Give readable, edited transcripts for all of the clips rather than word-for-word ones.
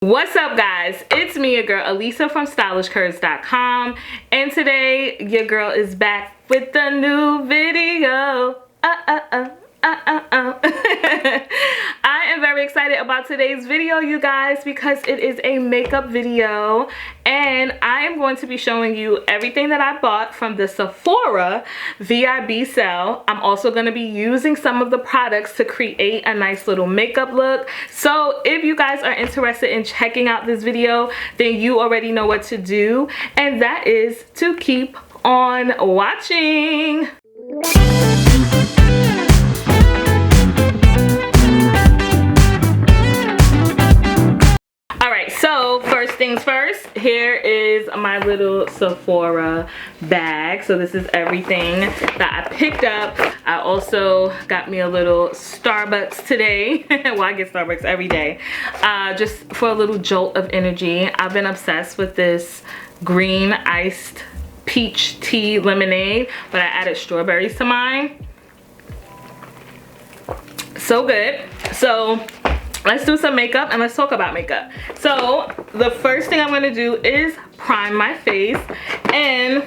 What's up, guys? It's me, your girl Elisa from stylishcurves.com, and today your girl is back with a new video. I am very excited about today's video, you guys, because it is a makeup video, and I am going to be showing you everything that I bought from the Sephora VIB Sale. I'm also going to be using some of the products to create a nice little makeup look. So if you guys are interested in checking out this video, then you already know what to do, and that is to keep on watching. So first things first, here is my little Sephora bag. So this is everything that I picked up. I also got me a little Starbucks today. Well, I get Starbucks every day, just for a little jolt of energy. I've been obsessed with this green iced peach tea lemonade, but I added strawberries to mine. So good. So let's do some makeup and let's talk about makeup. So the first thing I'm going to do is prime my face, and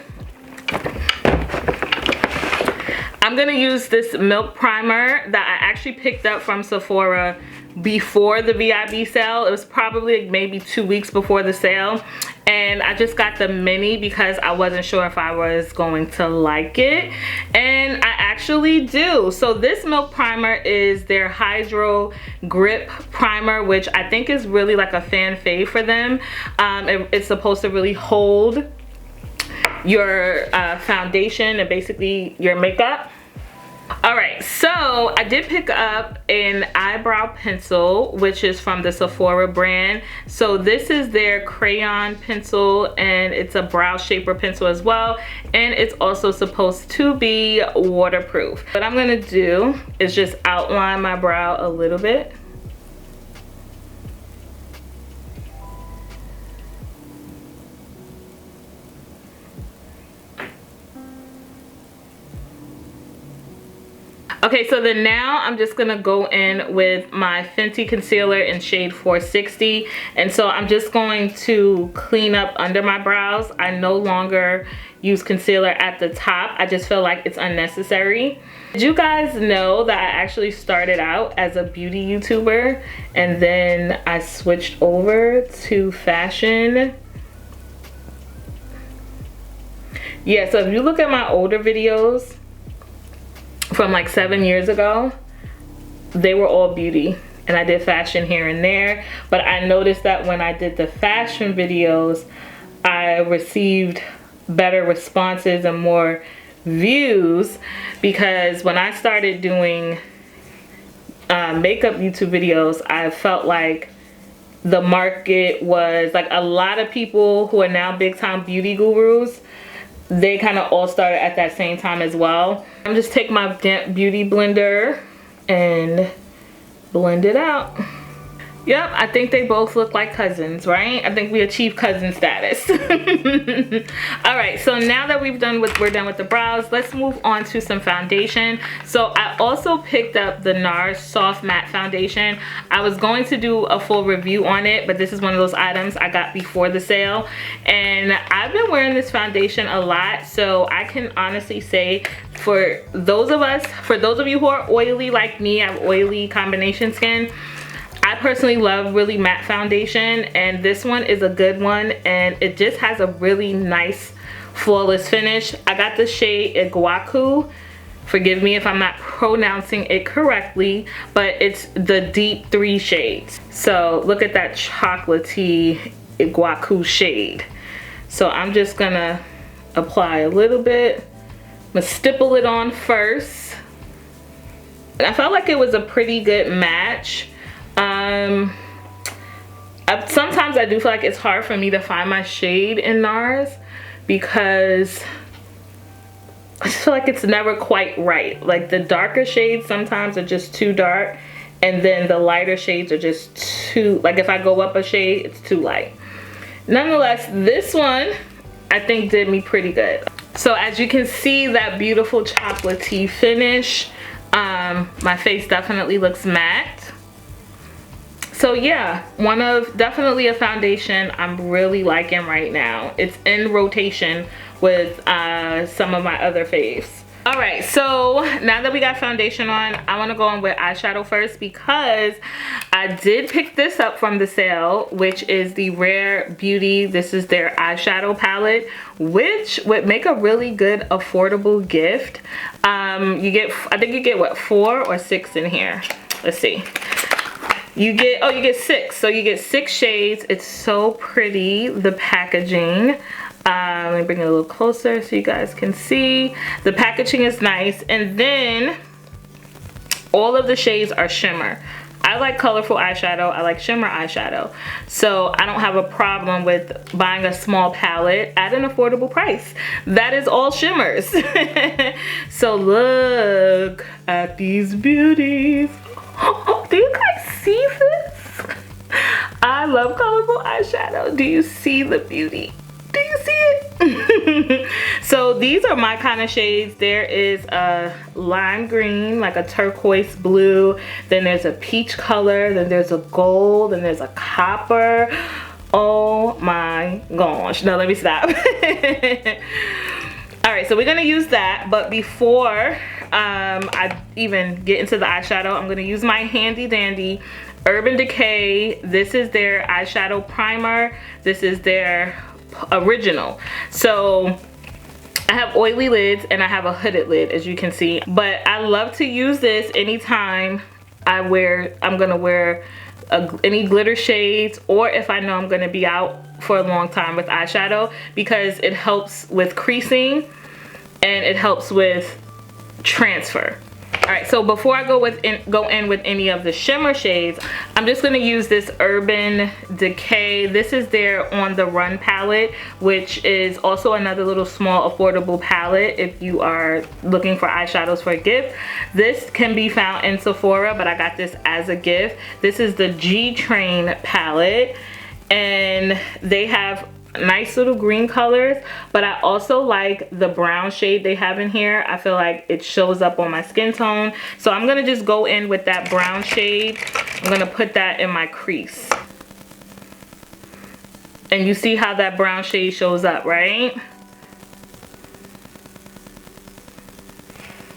I'm going to use this milk primer that I actually picked up from Sephora before the VIB sale. It was probably maybe 2 weeks before the sale, and I just got the mini because I wasn't sure if I was going to like it, and I actually do. So this milk primer is their Hydro Grip Primer, which I think is really like a fan fave for them. It's supposed to really hold your foundation and basically your makeup. Alright, so I did pick up an eyebrow pencil, which is from the Sephora brand. So this is their crayon pencil, and it's a brow shaper pencil as well, and it's also supposed to be waterproof. What I'm going to do is just outline my brow a little bit. Okay, so then now I'm just gonna go in with my Fenty concealer in shade 460, and so I'm just going to clean up under my brows. I no longer use concealer at the top. I just feel like it's unnecessary. Did you guys know that I actually started out as a beauty YouTuber, and then I switched over to fashion? Yeah, so if you look at my older videos from like 7 years ago, they were all beauty, and I did fashion here and there. But I noticed that when I did the fashion videos, I received better responses and more views, because when I started doing makeup YouTube videos, I felt like the market was like, a lot of people who are now big time beauty gurus, they kind of all started at that same time as well. I'm just take my damp beauty blender and blend it out. Yep, I think they both look like cousins, right? I think we achieved cousin status. All right, so now that we're done with the brows, let's move on to some foundation. So I also picked up the Nars Soft Matte Foundation. I was going to do a full review on it, but this is one of those items I got before the sale, and I've been wearing this foundation a lot, so I can honestly say, for those of you who are oily like me, I have oily combination skin, I personally love really matte foundation, and this one is a good one, and it just has a really nice flawless finish. I got the shade Iguacu. Forgive me if I'm not pronouncing it correctly, but it's the deep 3 shades. So look at that chocolatey Iguacu shade. So I'm just gonna apply a little bit. I'm gonna stipple it on first. And I felt like it was a pretty good match. Sometimes I do feel like it's hard for me to find my shade in Nars, because I just feel like it's never quite right. Like the darker shades sometimes are just too dark, and then the lighter shades are just too, like if I go up a shade, it's too light. Nonetheless, this one I think did me pretty good. So as you can see, that beautiful chocolatey finish, my face definitely looks matte. So yeah, definitely a foundation I'm really liking right now. It's in rotation with some of my other faves. All right, so now that we got foundation on, I want to go in with eyeshadow first because I did pick this up from the sale, which is the Rare Beauty. This is their eyeshadow palette, which would make a really good affordable gift. You get, I think you get what, 4 or 6 in here. Let's see. You get 6. So you get 6 shades. It's so pretty, the packaging. Let me bring it a little closer so you guys can see. The packaging is nice, and then all of the shades are shimmer. I like colorful eyeshadow. I like shimmer eyeshadow. So I don't have a problem with buying a small palette at an affordable price. That is all shimmers. So look at these beauties. Do you guys see this? I love colorful eyeshadow. Do you see the beauty? Do you see it? So these are my kind of shades. There is a lime green, like a turquoise blue. Then there's a peach color. Then there's a gold. And there's a copper. Oh my gosh. No, let me stop. All right, so we're gonna use that. But before I even get into the eyeshadow, I'm gonna use my handy dandy Urban Decay. This is their eyeshadow primer. This is their original. So I have oily lids and I have a hooded lid, as you can see, but I love to use this anytime I'm gonna wear any glitter shades, or if I know I'm gonna be out for a long time with eyeshadow, because it helps with creasing and it helps with transfer. All right, so before I go in with any of the shimmer shades, I'm just gonna use this Urban Decay. This is their On the Run palette, which is also another little small affordable palette if you are looking for eyeshadows for a gift. This can be found in Sephora, but I got this as a gift. This is the G-Train palette, and they have nice little green colors, but I also like the brown shade they have in here. I feel like it shows up on my skin tone, so I'm gonna just go in with that brown shade. I'm gonna put that in my crease, and you see how that brown shade shows up, right?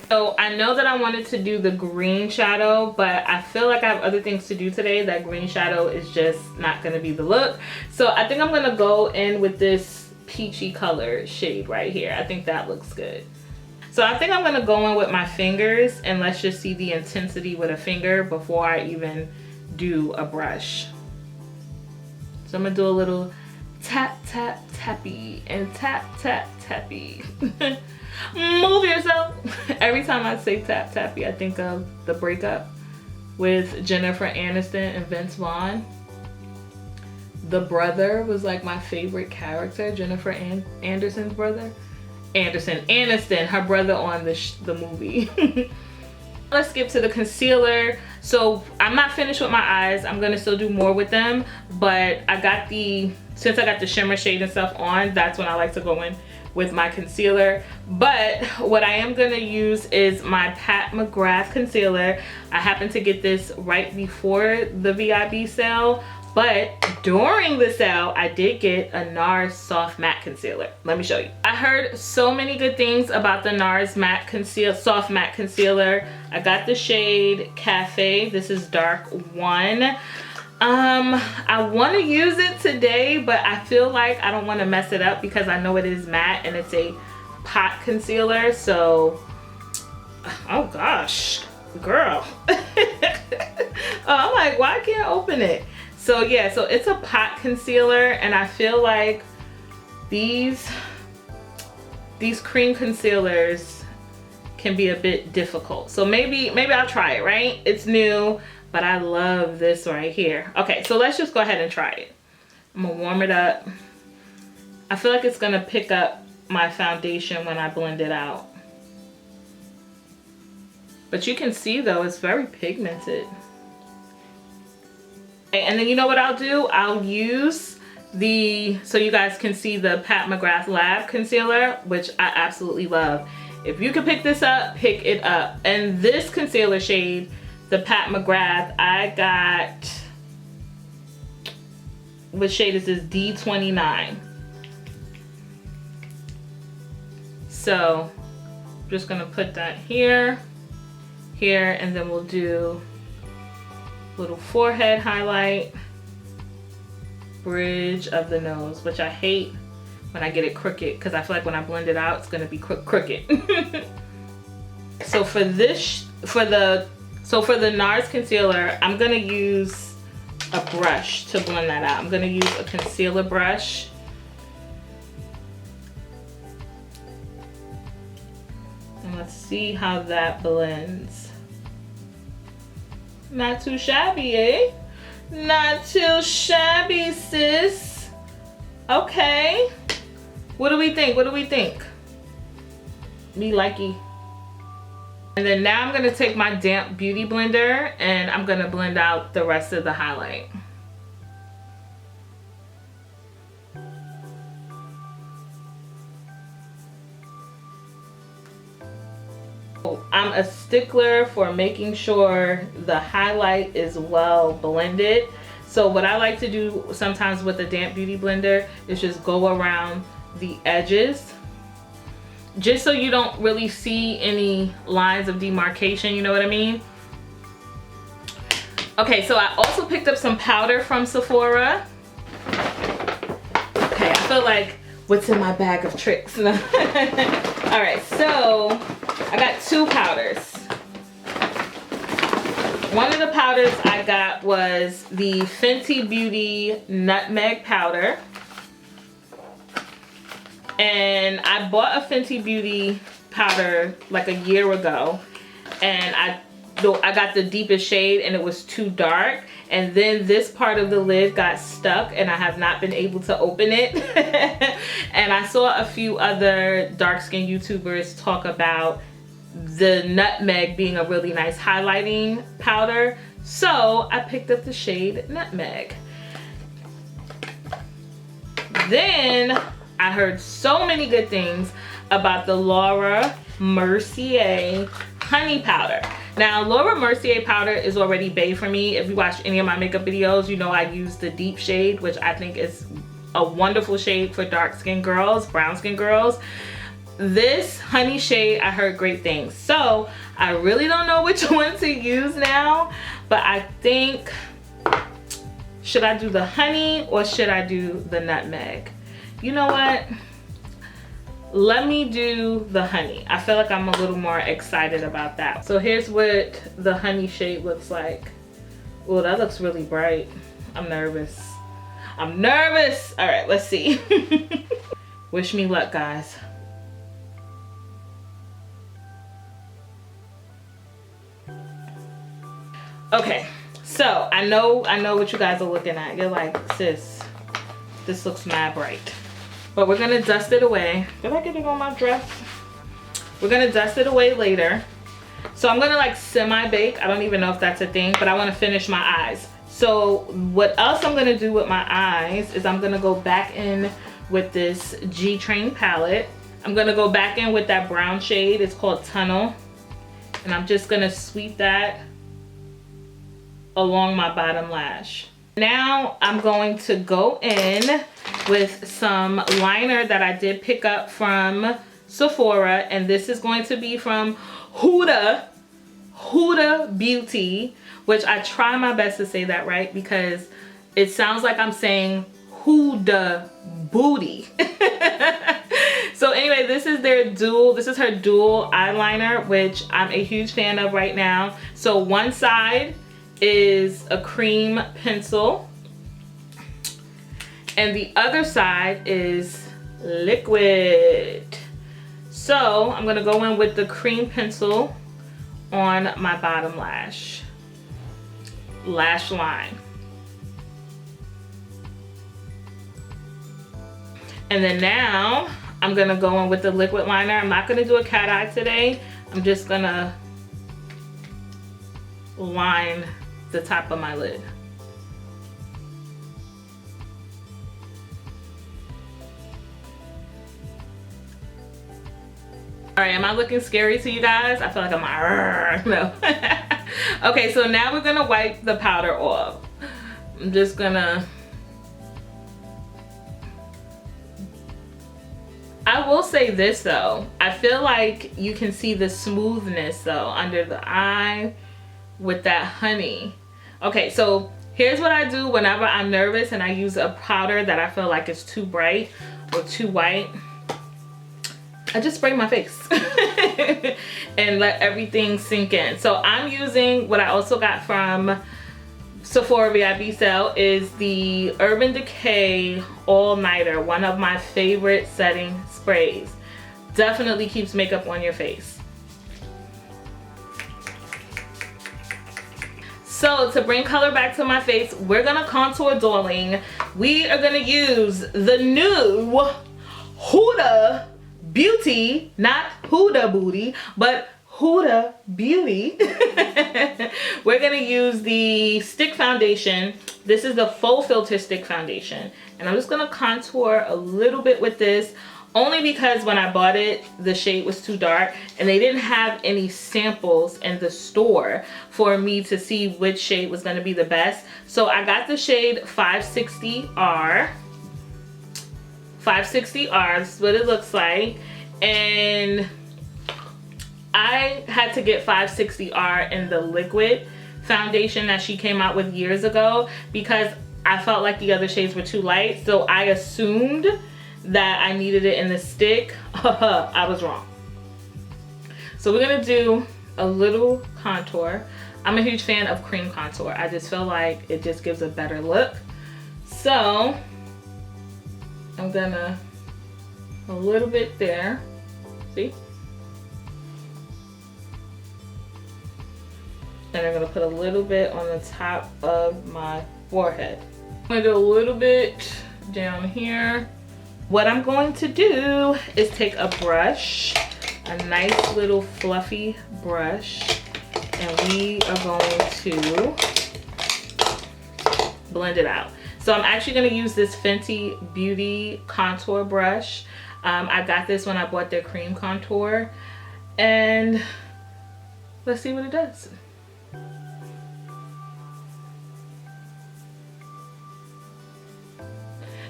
So I know that I wanted to do the green shadow, but I feel like I have other things to do today. That green shadow is just not gonna be the look. So I think I'm gonna go in with this peachy color shade right here. I think that looks good. So I think I'm gonna go in with my fingers, and let's just see the intensity with a finger before I even do a brush. So I'm gonna do a little tap, tap, tappy, and tap, tap, tappy. Move yourself. Every time I say tap tappy, I think of the breakup with Jennifer Aniston and Vince Vaughn. The brother was like my favorite character, Jennifer Anderson's brother. Aniston, her brother on the movie. Let's skip to the concealer. So I'm not finished with my eyes. I'm gonna still do more with them, but since I got the shimmer shade and stuff on, that's when I like to go in with my concealer. But what I am gonna use is my Pat McGrath concealer. I happened to get this right before the VIB sale, but during the sale, I did get a Nars Soft Matte Concealer. Let me show you. I heard so many good things about the Nars Soft Matte Concealer. I got the shade Cafe. This is dark 1. I want to use it today, but I feel like I don't want to mess it up because I know it is matte and it's a pot concealer. So, oh gosh, girl. I'm like, why can't I open it? So yeah, so it's a pot concealer, and I feel like these cream concealers can be a bit difficult. So maybe I'll try it, right? It's new. But I love this right here. Okay, so let's just go ahead and try it. I'm gonna warm it up. I feel like it's gonna pick up my foundation when I blend it out. But you can see though, it's very pigmented. Okay, and then you know what I'll do? I'll use so you guys can see the Pat McGrath Lab Concealer, which I absolutely love. If you can pick this up, pick it up. And this concealer shade, the Pat McGrath, I got What shade is this? D29. So I'm just gonna put that here, and then we'll do a little forehead highlight, bridge of the nose, which I hate when I get it crooked because I feel like when I blend it out, it's gonna be crooked. So for this, for the NARS concealer, I'm gonna use a brush to blend that out. I'm gonna use a concealer brush. And let's see how that blends. Not too shabby, eh? Not too shabby, sis. Okay. What do we think? What do we think? Me likey. And then now I'm gonna take my damp beauty blender and I'm gonna blend out the rest of the highlight. I'm a stickler for making sure the highlight is well blended. So what I like to do sometimes with a damp beauty blender is just go around the edges, just so you don't really see any lines of demarcation, you know what I mean? Okay, so I also picked up some powder from Sephora. Okay, I feel like what's in my bag of tricks. All right, so I got two powders. One of the powders I got was the Fenty Beauty Nutmeg Powder. And I bought a Fenty Beauty powder like a year ago, and I got the deepest shade and it was too dark, and then this part of the lid got stuck and I have not been able to open it. And I saw a few other dark skin YouTubers talk about the nutmeg being a really nice highlighting powder, so I picked up the shade Nutmeg. Then I heard so many good things about the Laura Mercier honey powder. Now, Laura Mercier powder is already bae for me. If you watch any of my makeup videos, you know I use the deep shade, which I think is a wonderful shade for dark skin girls, brown skin girls. This honey shade, I heard great things. So I really don't know which one to use now, but I think, should I do the honey or should I do the nutmeg? You know what? Let me do the honey. I feel like I'm a little more excited about that. So here's what the honey shade looks like. Oh, that looks really bright. I'm nervous. I'm nervous. All right, let's see. Wish me luck, guys. Okay, so I know what you guys are looking at. You're like, sis, this looks mad bright. But we're gonna dust it away. Did I get it on my dress? We're gonna dust it away later. So I'm gonna like semi-bake. I don't even know if that's a thing, but I wanna finish my eyes. So what else I'm gonna do with my eyes is I'm gonna go back in with this G-Train palette. I'm gonna go back in with that brown shade. It's called Tunnel. And I'm just gonna sweep that along my bottom lash. Now I'm going to go in with some liner that I did pick up from Sephora, and this is going to be from Huda Beauty, which I try my best to say that right because it sounds like I'm saying Huda Booty. So anyway, this is her dual eyeliner, which I'm a huge fan of right now. So one side is a cream pencil and the other side is liquid. So I'm gonna go in with the cream pencil on my bottom lash line. And then now I'm gonna go in with the liquid liner. I'm not gonna do a cat eye today. I'm just gonna line the top of my lid. All right, am I looking scary to you guys? I feel like I'm no. Okay, so now we're gonna wipe the powder off. I'm just gonna I will say this though, I feel like you can see the smoothness though under the eye with that honey. Okay, so here's what I do whenever I'm nervous and I use a powder that I feel like is too bright or too white. I just spray my face and let everything sink in. So I'm using what I also got from Sephora VIB Sale is the Urban Decay All Nighter, one of my favorite setting sprays. Definitely keeps makeup on your face. So to bring color back to my face, we're gonna contour, darling. We are gonna use the new Huda Beauty, not Huda Booty, but Huda Beauty. We're gonna use the stick foundation. This is the faux filter stick foundation, and I'm just gonna contour a little bit with this, only because when I bought it, the shade was too dark and they didn't have any samples in the store for me to see which shade was gonna be the best. So I got the shade 560R. 560R, this is what it looks like. And I had to get 560R in the liquid foundation that she came out with years ago because I felt like the other shades were too light. So I assumed that I needed it in the stick. I was wrong. So we're gonna do a little contour. I'm a huge fan of cream contour. I just feel like it just gives a better look. So I'm gonna, a little bit there, see? And I'm gonna put a little bit on the top of my forehead. I'm gonna do a little bit down here. What I'm going to do is take a brush, a nice little fluffy brush, and we are going to blend it out. So I'm actually gonna use this Fenty Beauty contour brush. I got this when I bought their cream contour, and let's see what it does.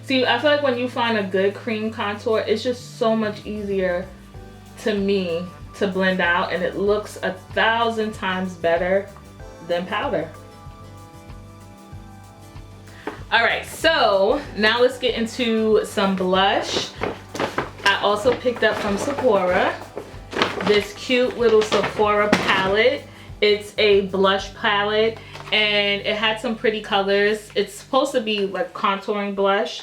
See, I feel like when you find a good cream contour, it's just so much easier to me to blend out, and it looks 1,000 times better than powder. All right, so now let's get into some blush. I also picked up from Sephora this cute little Sephora palette. It's a blush palette, and it had some pretty colors. It's supposed to be like contouring blush.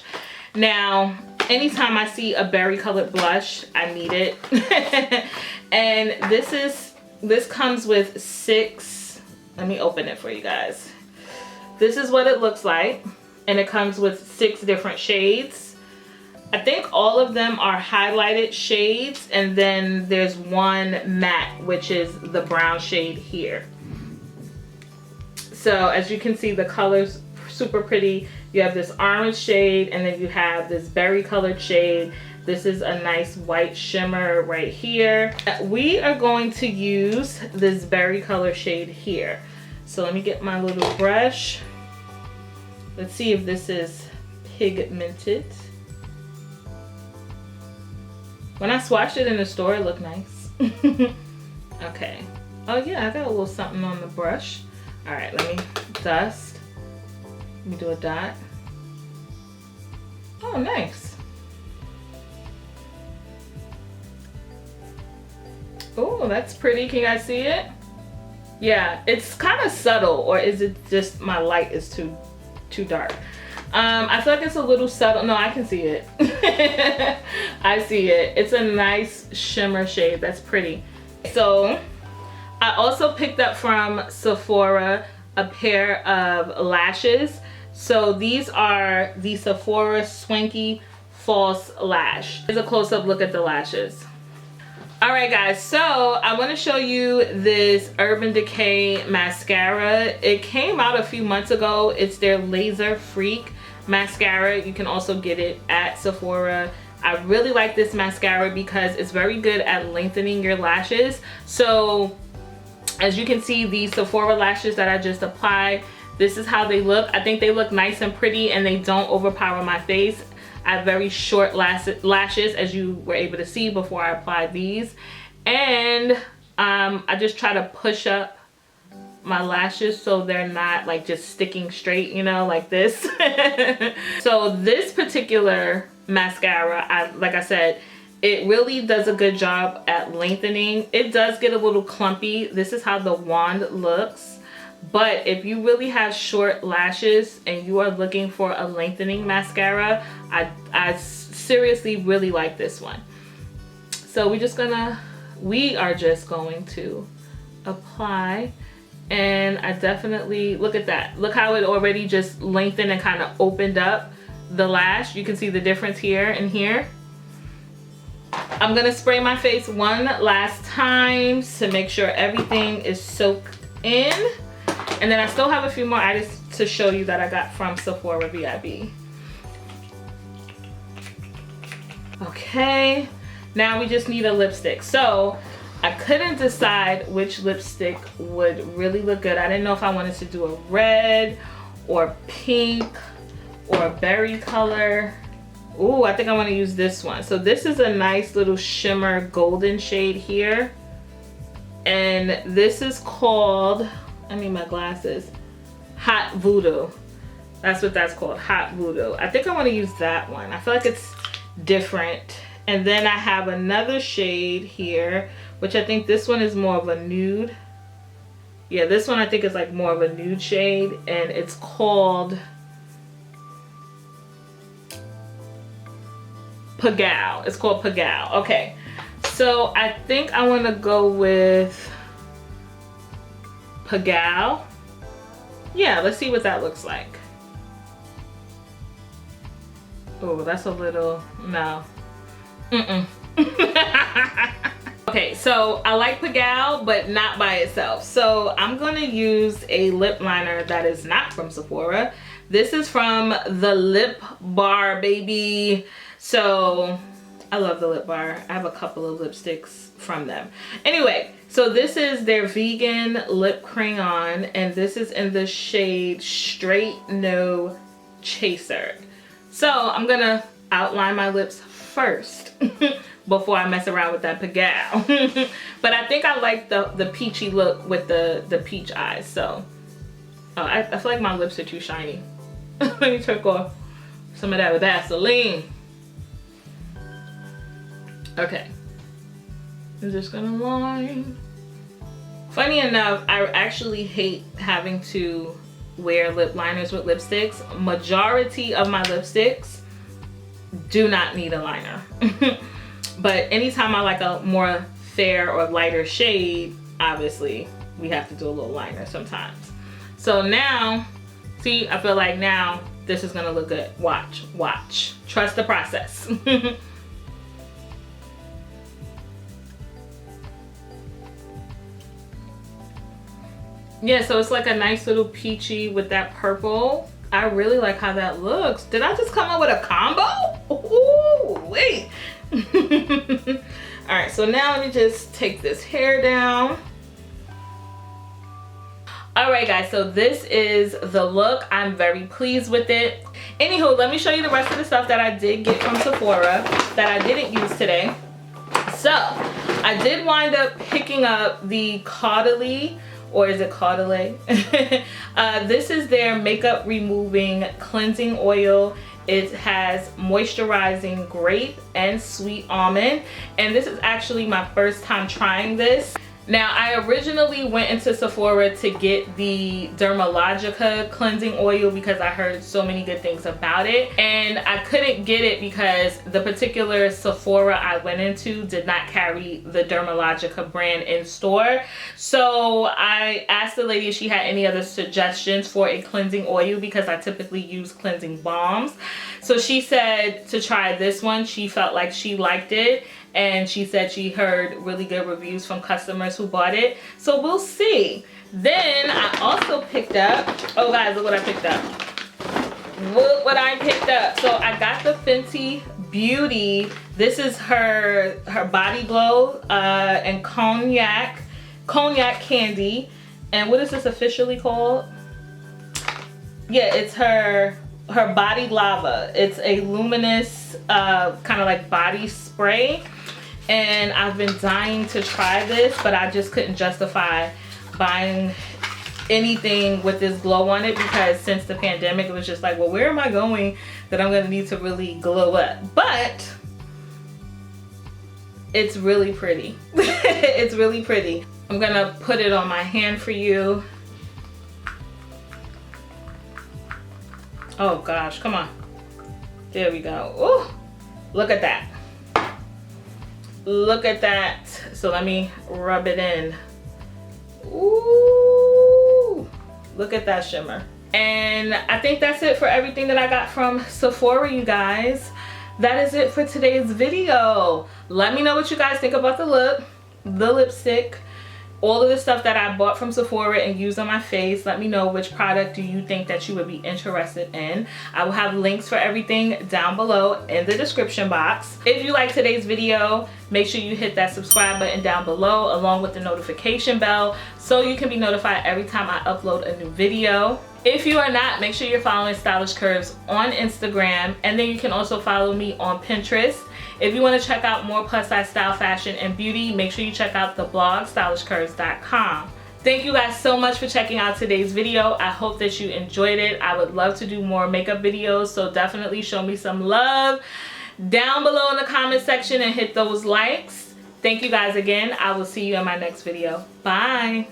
Now, anytime I see a berry colored blush, I need it. And this comes with 6, let me open it for you guys. This is what it looks like, and it comes with 6 different shades. I think all of them are highlighted shades, and then there's one matte, which is the brown shade here. So as you can see, the color's super pretty. You have this orange shade, and then you have this berry colored shade. This is a nice white shimmer right here. We are going to use this berry color shade here. So let me get my little brush. Let's see if this is pigmented. When I swatched it in the store, it looked nice. Okay. Oh yeah, I got a little something on the brush. All right, let me dust. Let me do a dot. Oh, nice. Oh, that's pretty. Can you guys see it? Yeah, it's kind of subtle, or is it just my light is too dark? I feel like it's a little subtle. No, I can see it. I see it. It's a nice shimmer shade. That's pretty. So I also picked up from Sephora a pair of lashes. So these are the Sephora Swanky False Lash. Here's a close-up look at the lashes. All right, guys, so I want to show you this Urban Decay mascara. It came out a few months ago. It's their Laser Freak mascara. You can also get it at Sephora. I really like this mascara because it's very good at lengthening your lashes. So as you can see, these Sephora lashes that I just applied, This is how they look. I think they look nice and pretty and they don't overpower my face. I have very short lashes, as you were able to see before I applied these. And I just try to push up my lashes so they're not like just sticking straight, you know, like this. So this particular mascara, like I said, it really does a good job at lengthening. It does get a little clumpy. This is how the wand looks. But if you really have short lashes and you are looking for a lengthening mascara, I seriously really like this one. So we are just going to apply. And I definitely, look at that. Look how it already just lengthened and kind of opened up the lash. You can see the difference here and here. I'm gonna spray my face one last time to make sure everything is soaked in. And then I still have a few more items to show you that I got from Sephora VIB. Okay, now we just need a lipstick. So I couldn't decide which lipstick would really look good. I didn't know if I wanted to do a red or pink or a berry color. Ooh, I think I want to use this one. So this is a nice little shimmer golden shade here. And this is called, I need my glasses, Hot Voodoo. That's what that's called, Hot Voodoo. I think I want to use that one. I feel like it's different. And then I have another shade here, which I think this one is more of a nude. Yeah, this one I think is like more of a nude shade, and it's called Pagao. It's called Pagao. Okay, so I think I want to go with Pagao. Yeah, let's see what that looks like. Oh, that's a little, no. Okay, so I like Pagao, but not by itself. So I'm gonna use a lip liner that is not from Sephora. This is from the Lip Bar, baby. So I love the Lip Bar. I have a couple of lipsticks from them. Anyway, so this is their vegan lip crayon, and this is in the shade Straight No Chaser. So I'm gonna outline my lips first before I mess around with that Pagao. But I think I like the peachy look with the peach eyes. So I feel like my lips are too shiny. Let me take off some of that with Vaseline. Okay, I'm just gonna line. Funny enough, I actually hate having to wear lip liners with lipsticks. Majority of my lipsticks do not need a liner. But anytime I like a more fair or lighter shade, obviously we have to do a little liner sometimes. So now, see, I feel like now this is gonna look good. Watch, watch. Trust the process. Yeah, so it's like a nice little peachy with that purple. I really like how that looks. Did I just come up with a combo? Ooh, wait. All right, so now let me just take this hair down. All right, guys, so this is the look. I'm very pleased with it. Anywho, let me show you the rest of the stuff that I did get from Sephora that I didn't use today. So I did wind up picking up the Caudalie, or is it Caudalie? This is their makeup removing cleansing oil. It has moisturizing grape and sweet almond, and this is actually my first time trying this. Now, I originally went into Sephora to get the Dermalogica cleansing oil because I heard so many good things about it, and I couldn't get it because the particular Sephora I went into did not carry the Dermalogica brand in store. So I asked the lady if she had any other suggestions for a cleansing oil because I typically use cleansing balms. So she said to try this one. She felt like she liked it, and she said she heard really good reviews from customers who bought it. So we'll see. Then I also picked up, oh guys, look what I picked up. Look what I picked up. So I got the Fenty Beauty. This is her body glow and cognac candy. And what is this officially called? Yeah, it's her body lava. It's a luminous kind of like body spray, and I've been dying to try this, but I just couldn't justify buying anything with this glow on it, because since the pandemic it was just like, well, where am I going that I'm gonna need to really glow up? But it's really pretty. It's really pretty. I'm gonna put it on my hand for you. Oh gosh, come on. There we go. Ooh, look at that. Look at that. So let me rub it in. Ooh, look at that shimmer. And I think that's it for everything that I got from Sephora, you guys. That is it for today's video. Let me know what you guys think about the look, the lipstick, all of the stuff that I bought from Sephora and used on my face. Let me know which product do you think that you would be interested in. I will have links for everything down below in the description box. If you like today's video, make sure you hit that subscribe button down below along with the notification bell so you can be notified every time I upload a new video. If you are not, make sure you're following Stylish Curves on Instagram, and then you can also follow me on Pinterest. If you want to check out more plus size style, fashion, and beauty, make sure you check out the blog stylishcurves.com. Thank you guys so much for checking out today's video. I hope that you enjoyed it. I would love to do more makeup videos, so definitely show me some love down below in the comment section and hit those likes. Thank you guys again. I will see you in my next video. Bye.